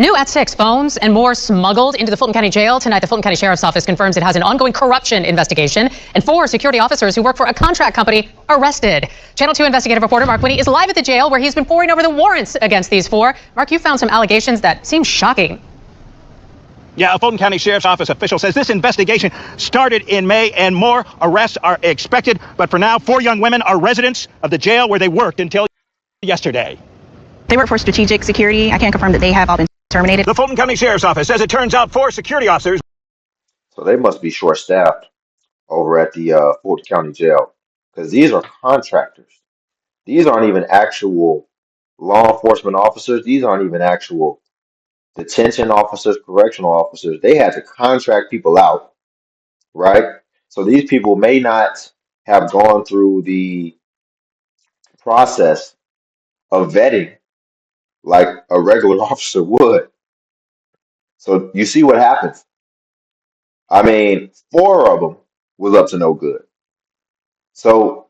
New at 6, phones and more smuggled into the Fulton County Jail. Tonight, the Fulton County Sheriff's Office confirms it has an ongoing corruption investigation, and 4 security officers who work for a contract company arrested. Channel 2 investigative reporter Mark Winnie is live at the jail where he's been poring over the warrants against these 4. Mark, you found some allegations that seem shocking. Yeah, a Fulton County Sheriff's Office official says this investigation started in May and more arrests are expected. But for now, 4 young women are residents of the jail where they worked until yesterday. They work for strategic security. I can confirm that they have all been terminated. The Fulton County Sheriff's Office says it turns out 4 security officers. So they must be short-staffed over at the Fulton County Jail, because these are contractors. These aren't even actual law enforcement officers. These aren't even actual detention officers, correctional officers. They had to contract people out, right? So these people may not have gone through the process of vetting like a regular officer would. So you see what happens. I mean, 4 of them was up to no good. So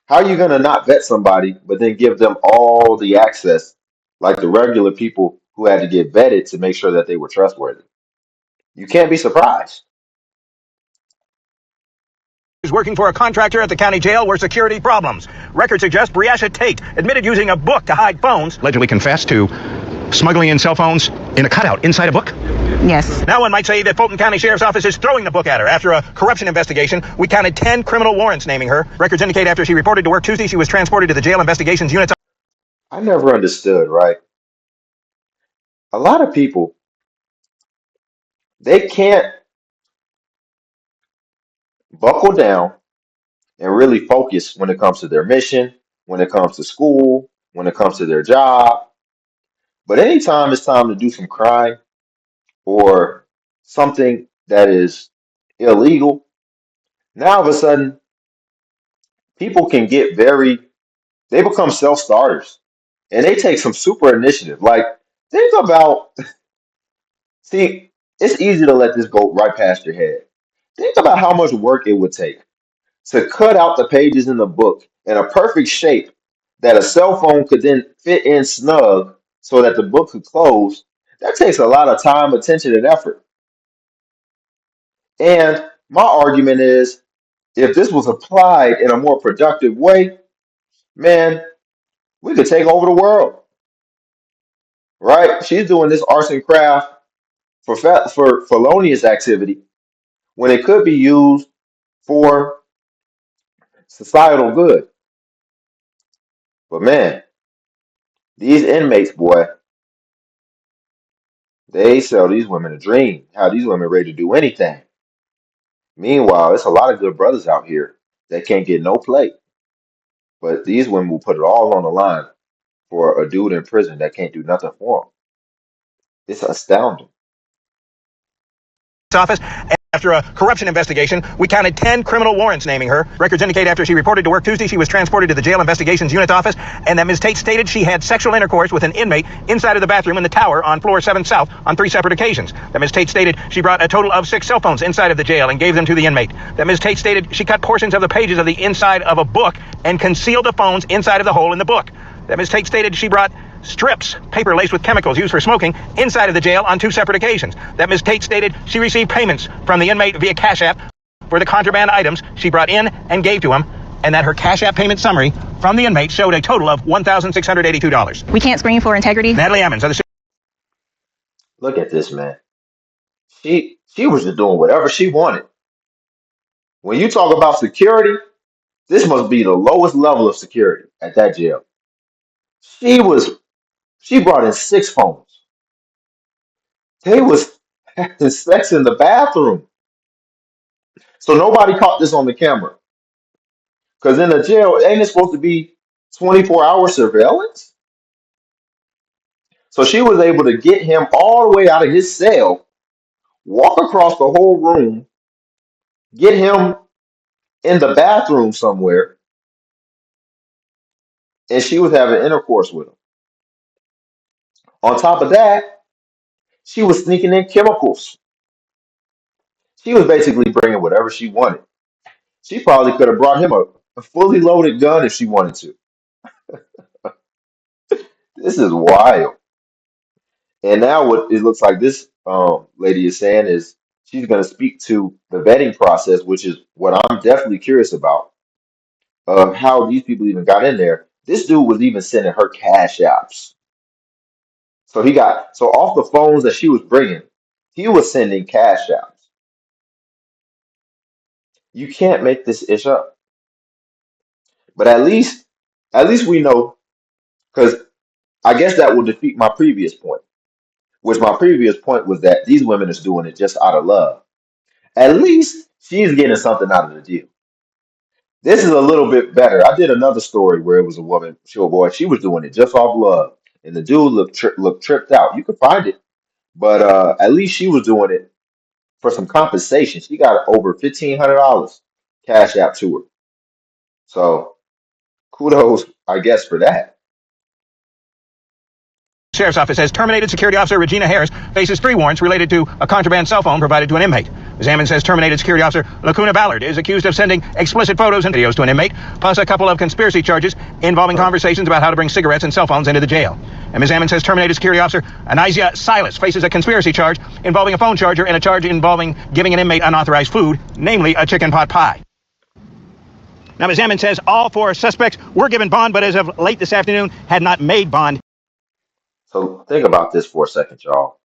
how are you going to not vet somebody, but then give them all the access like the regular people who had to get vetted to make sure that they were trustworthy? You can't be surprised. Is working for a contractor at the county jail where security problems. Records suggest Briasha Tate admitted using a book to hide phones. Allegedly confessed to smuggling in cell phones in a cutout inside a book. Yes. Now one might say that Fulton County Sheriff's Office is throwing the book at her. After a corruption investigation, we counted 10 criminal warrants naming her. Records indicate after she reported to work Tuesday, she was transported to the jail investigations unit. I never understood, right? A lot of people, they can't buckle down and really focus when it comes to their mission, when it comes to school, when it comes to their job. But anytime it's time to do some crime or something that is illegal, now all of a sudden people can get they become self-starters and they take some super initiative. Like, think about, see, it's easy to let this go right past your head. Think about how much work it would take to cut out the pages in the book in a perfect shape that a cell phone could then fit in snug so that the book could close. That takes a lot of time, attention, and effort. And my argument is, if this was applied in a more productive way, man, we could take over the world, right? She's doing this arts and craft for felonious activity when it could be used for societal good. But man, these inmates, boy, they sell these women a dream. How these women ready to do anything. Meanwhile, it's a lot of good brothers out here that can't get no play. But these women will put it all on the line for a dude in prison that can't do nothing for them. It's astounding. Office. After a corruption investigation, we counted 10 criminal warrants naming her. Records indicate after she reported to work Tuesday, she was transported to the jail investigations unit office, and that Ms. Tate stated she had sexual intercourse with an inmate inside of the bathroom in the tower on floor 7 South on 3 separate occasions. That Ms. Tate stated she brought a total of 6 cell phones inside of the jail and gave them to the inmate. That Ms. Tate stated she cut portions of the pages of the inside of a book and concealed the phones inside of the hole in the book. That Ms. Tate stated she brought strips, paper laced with chemicals used for smoking, inside of the jail on 2 separate occasions. That Ms. Tate stated she received payments from the inmate via Cash App for the contraband items she brought in and gave to him, and that her Cash App payment summary from the inmate showed a total of $1,682. We can't screen for integrity. Natalie Ammons of the... Look at this, man. She was just doing whatever she wanted. When you talk about security, this must be the lowest level of security at that jail. She brought in 6 phones. They was having sex in the bathroom. So nobody caught this on the camera. Because in the jail, ain't it supposed to be 24-hour surveillance? So she was able to get him all the way out of his cell, walk across the whole room, get him in the bathroom somewhere, and she was having intercourse with him. On top of that, she was sneaking in chemicals. She was basically bringing whatever she wanted. She probably could have brought him a fully loaded gun if she wanted to. This is wild. And now what it looks like this lady is saying is she's going to speak to the vetting process, which is what I'm definitely curious about, of how these people even got in there. This dude was even sending her cash apps. So off the phones that she was bringing, he was sending cash apps. You can't make this ish up. But at least we know, because I guess that will defeat my previous point, which my previous point was that these women is doing it just out of love. At least she's getting something out of the deal. This is a little bit better. I did another story where it was a woman, boy, she was doing it just off love, and the dude looked tripped out. You could find it, but at least she was doing it for some compensation. She got over $1,500 cash app to her. So kudos, I guess, for that. Sheriff's Office says terminated security officer Regina Harris faces 3 warrants related to a contraband cell phone provided to an inmate. Ms. Hammond says terminated security officer Lacuna Ballard is accused of sending explicit photos and videos to an inmate, plus a couple of conspiracy charges involving conversations about how to bring cigarettes and cell phones into the jail. And Ms. Hammond says terminated security officer Anisia Silas faces a conspiracy charge involving a phone charger and a charge involving giving an inmate unauthorized food, namely a chicken pot pie. Now, Ms. Hammond says all 4 suspects were given bond, but as of late this afternoon had not made bond. So think about this for a second, y'all.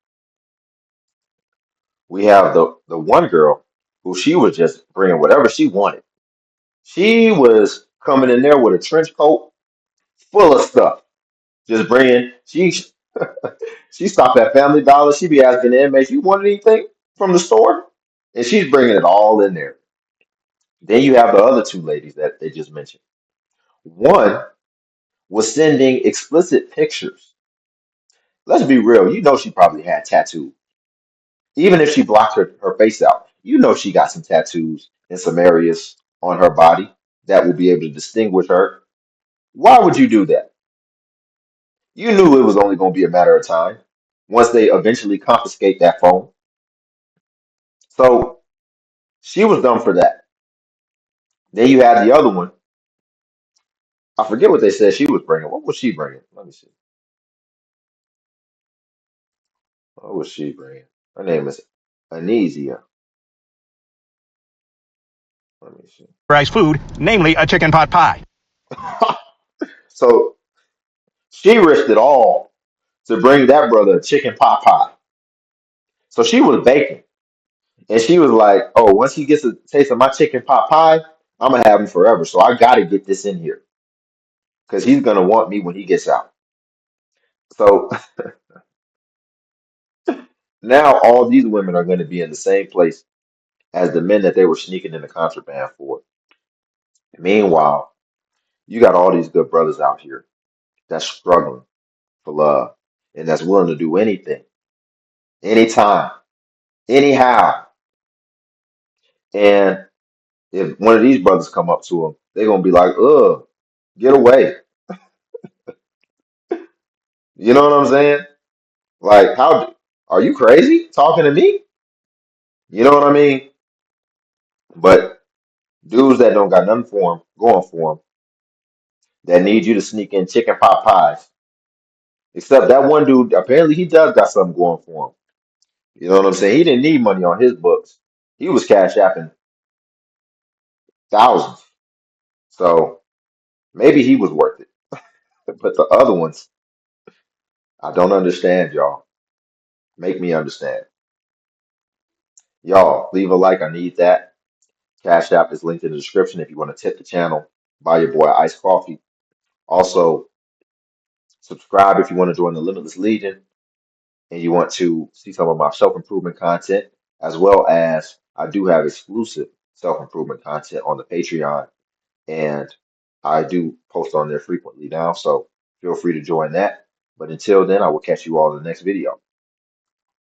We have the one girl who she was just bringing whatever she wanted. She was coming in there with a trench coat full of stuff. Just bringing, she stopped at Family Dollar. She be asking the inmates, "You want anything from the store?" And she's bringing it all in there. Then you have the other 2 ladies that they just mentioned. One was sending explicit pictures. Let's be real. You know she probably had tattoos. Even if she blocked her face out, you know she got some tattoos in some areas on her body that will be able to distinguish her. Why would you do that? You knew it was only going to be a matter of time once they eventually confiscate that phone. So she was done for that. Then you had the other one. I forget what they said she was bringing. What was she bringing? Let me see. What was she bringing? Her name is Anesia. Let me see. Rice food, namely a chicken pot pie. So she risked it all to bring that brother a chicken pot pie. So she was baking. And she was like, "Oh, once he gets a taste of my chicken pot pie, I'm gonna have him forever. So I gotta get this in here because he's gonna want me when he gets out." So now all these women are gonna be in the same place as the men that they were sneaking in the contraband for. Meanwhile, you got all these good brothers out here that's struggling for love and that's willing to do anything, anytime, anyhow. And if one of these brothers come up to them, they're gonna be like, "Ugh, get away." You know what I'm saying? Like, how are you crazy talking to me? You know what I mean? But dudes that don't got nothing for them, going for them, that need you to sneak in chicken pot pies. Except that one dude, apparently he does got something going for him. You know what I'm saying? He didn't need money on his books. He was cash apping thousands. So maybe he was worth it. But the other ones, I don't understand, y'all. Make me understand. Y'all, leave a like. I need that. Cash App is linked in the description if you want to tip the channel. Buy your boy iced coffee. Also, subscribe if you want to join the Limitless Legion and you want to see some of my self-improvement content, as well as I do have exclusive self-improvement content on the Patreon, and I do post on there frequently now, so feel free to join that. But until then, I will catch you all in the next video.